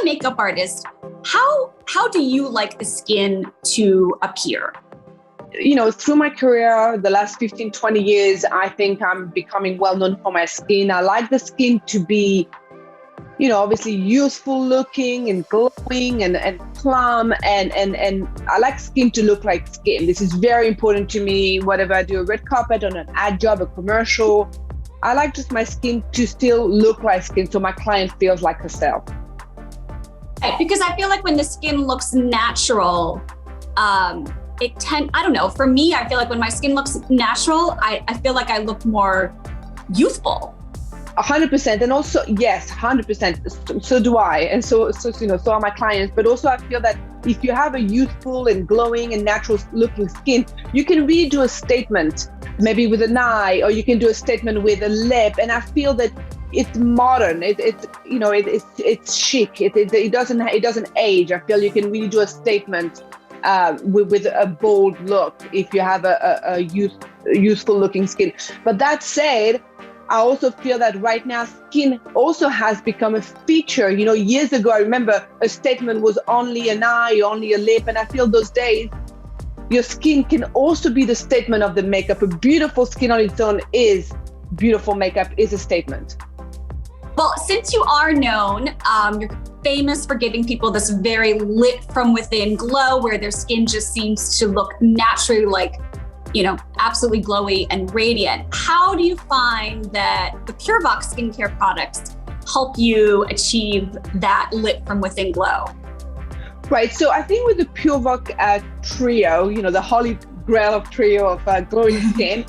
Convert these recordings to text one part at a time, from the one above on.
a makeup artist, how do you like the skin to appear? Through my career, the last 15, 20 years, I think I'm becoming well known for my skin. I like the skin to be, obviously useful looking and glowing and plump. And I like skin to look like skin. This is very important to me, whether I do a red carpet on an ad job, a commercial. I like just my skin to still look like skin so my client feels like herself. Because I feel like when the skin looks natural, I don't know, for me, I feel like when my skin looks natural, I feel like I look more youthful. 100%. And also, yes, 100%. So do I. And so are my clients. But also I feel that if you have a youthful and glowing and natural looking skin, you can really do a statement, maybe with an eye, or you can do a statement with a lip. And I feel that it's modern. It's chic. It doesn't age. I feel you can really do a statement with a bold look if you have a youthful looking skin. But that said, I also feel that right now skin also has become a feature. Years ago, I remember a statement was only an eye, only a lip. And I feel those days, your skin can also be the statement of the makeup. A beautiful skin on its own is beautiful. Makeup is a statement. Well, since you are known, you're famous for giving people this very lit from within glow where their skin just seems to look naturally like, absolutely glowy and radiant. How do you find that the PUREVOC skincare products help you achieve that lit from within glow? Right. So I think with the PUREVOC trio, the holy grail of trio of glowing skin,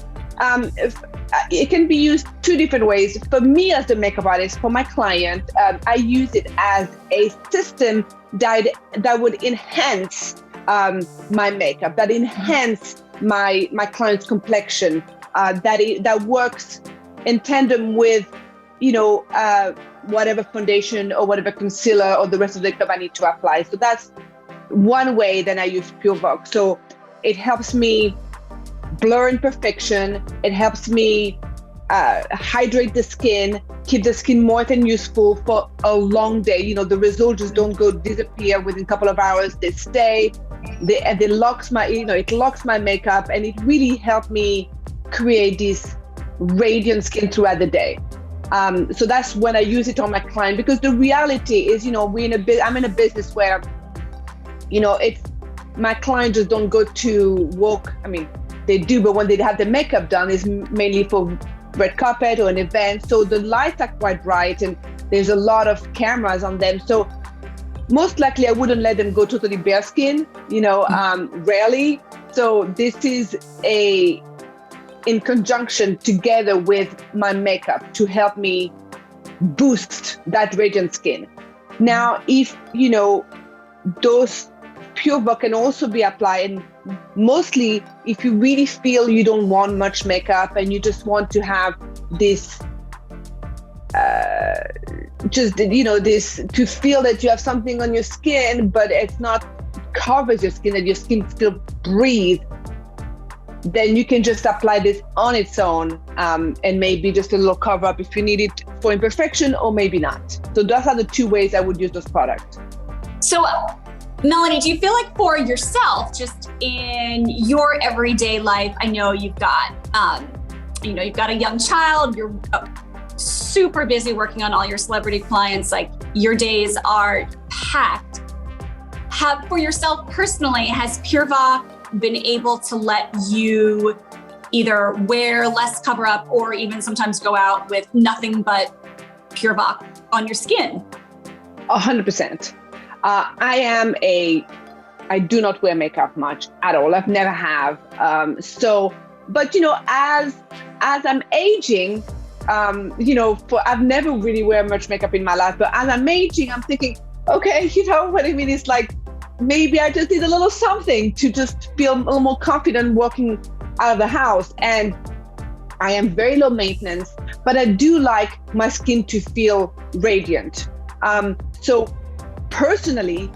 it can be used two different ways. For me as the makeup artist, for my client, I use it as a system that would enhance my makeup, that enhance my client's complexion, that works in tandem with, whatever foundation or whatever concealer or the rest of the makeup I need to apply. So that's one way that I use PUREVOC. So it helps me blur imperfection. It helps me hydrate the skin, keep the skin moist and useful for a long day. The results just don't disappear within a couple of hours. They stay. It locks my makeup, and it really helped me create this radiant skin throughout the day. So that's when I use it on my client, because the reality is, I'm in a business where, it's my clients just don't go to work. I mean, they do, but when they have the makeup done, is mainly for red carpet or an event. So the lights are quite bright, and there's a lot of cameras on them. So most likely I wouldn't let them go totally bare skin, rarely. So this is in conjunction together with my makeup to help me boost that radiant skin. Now, if, those PUREVOC can also be applied, and mostly if you really feel you don't want much makeup and you just want to have this, this to feel that you have something on your skin, but it's not covers your skin, that your skin still breathes, then you can just apply this on its own, and maybe just a little cover up if you need it for imperfection, or maybe not. So those are the two ways I would use those products. So Mélanie, do you feel like for yourself, just in your everyday life, I know you've got, you've got a young child, you're super busy working on all your celebrity clients, like your days are packed. For yourself personally, has PUREVOC been able to let you either wear less cover up or even sometimes go out with nothing but PUREVOC on your skin? 100%. I do not wear makeup much at all. I've never have. But as I'm aging, I've never really wear much makeup in my life, but as I'm aging, I'm thinking, okay, what I mean is like, maybe I just need a little something to just feel a little more confident walking out of the house. And I am very low maintenance, but I do like my skin to feel radiant. So personally,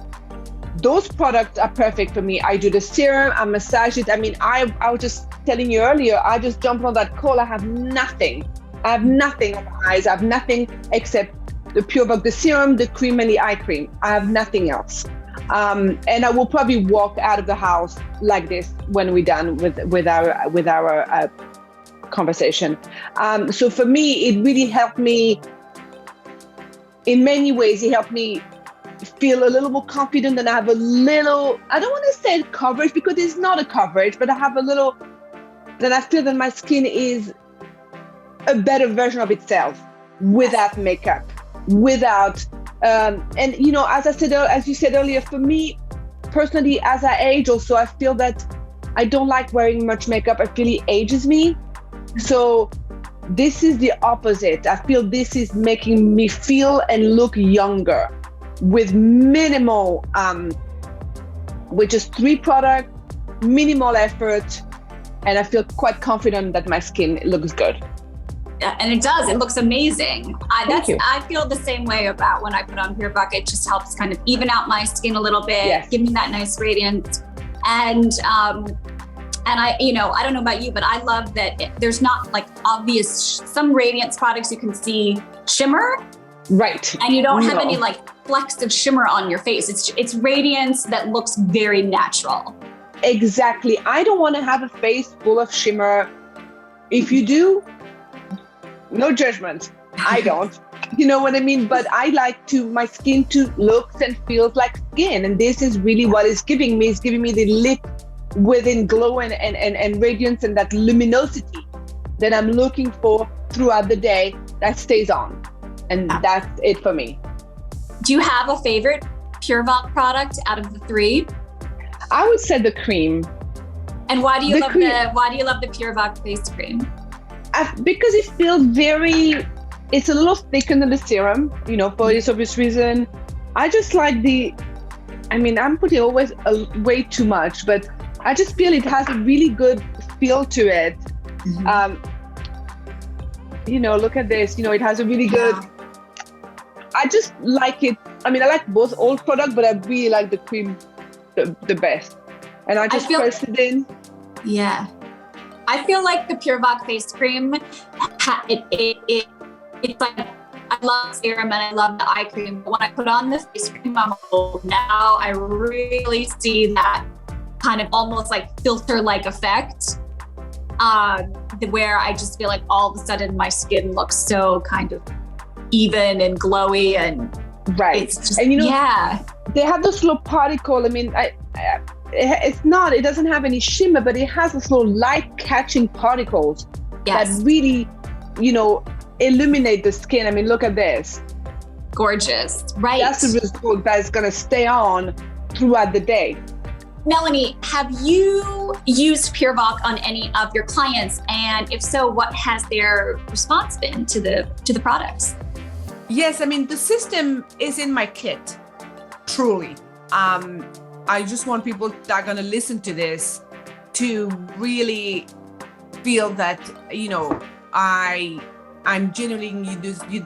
those products are perfect for me. I do the serum, I massage it. I mean, I was just telling you earlier, I just jumped on that call. I have nothing on my eyes. I have nothing except the PUREVOC, the serum, the cream, and the eye cream. I have nothing else. And I will probably walk out of the house like this when we're done with our conversation. So for me, it really helped me in many ways. It helped me feel a little more confident, and I have a little, I don't want to say coverage because it's not a coverage, but I have a little, that I feel that my skin is a better version of itself without makeup, without, and you know, as you said earlier, for me personally, as I age also, I feel that I don't like wearing much makeup. I feel it ages me. So this is the opposite. I feel this is making me feel and look younger with minimal, with just 3 products, minimal effort, and I feel quite confident that my skin looks good. And it does. It looks amazing. Thank you. I feel the same way about when I put on PUREVOC. It just helps kind of even out my skin a little bit, Yes. give me that nice radiance. And I, you know, I don't know about you, but I love that there's not like obvious, some radiance products you can see shimmer. Right. And you don't have No. any like flecks of shimmer on your face. It's radiance that looks very natural. Exactly. I don't want to have a face full of shimmer. If you do, no judgment. I don't. You know what I mean? But I like my skin to look and feels like skin. And this is really what it's giving me. It's giving me the lip within glow and radiance and that luminosity that I'm looking for throughout the day that stays on. And that's it for me. Do you have a favorite PUREVOC product out of the 3? I would say the cream. And why do you love cream. why do you love the PUREVOC face cream? Because it feels it's a little thicker than the serum, you know, for this obvious reason. I just like I'm putting always way too much, but I just feel it has a really good feel to it. Mm-hmm. You know, look at this, you know, it has a really good, I just like it. I mean, I like both old products, but I really like the cream the best. And I just press it in. Yeah. I feel like the PUREVOC face cream, it's like, I love serum and I love the eye cream. But when I put on the face cream, I'm like, oh, now I really see that kind of almost like filter-like effect, where I just feel like all of a sudden my skin looks so kind of even and glowy, and right. It's just, and you know, yeah, they have those little particle. I mean, it doesn't have any shimmer, but it has those little light catching particles that really, you know, illuminate the skin. I mean, look at this. Gorgeous, right? That's the result that is going to stay on throughout the day. Mélanie, have you used PUREVOC on any of your clients? And if so, what has their response been to the products? Yes, I mean, the system is in my kit, truly. I just want people that are going to listen to this to really feel that, you know, I'm genuinely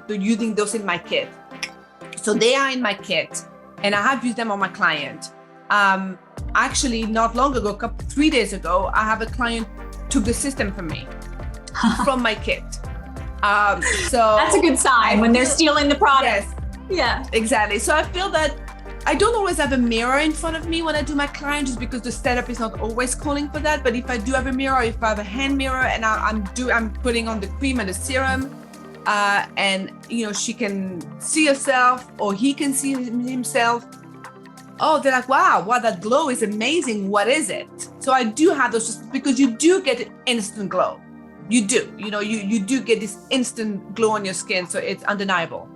using those in my kit. So they are in my kit, and I have used them on my client. Actually, not long ago, 3 days ago, I have a client took the system from me, from my kit. So that's a good sign when they're stealing the product. Yes. Yeah, exactly. So I feel that I don't always have a mirror in front of me when I do my client, just because the setup is not always calling for that. But if I do have a mirror, if I have a hand mirror, and I'm putting on the cream and the serum, and you know, she can see herself or he can see himself. Oh, they're like, wow, that glow is amazing. What is it? So I do have those, just because you do get instant glow. You do, you know, you do get this instant glow on your skin. So it's undeniable.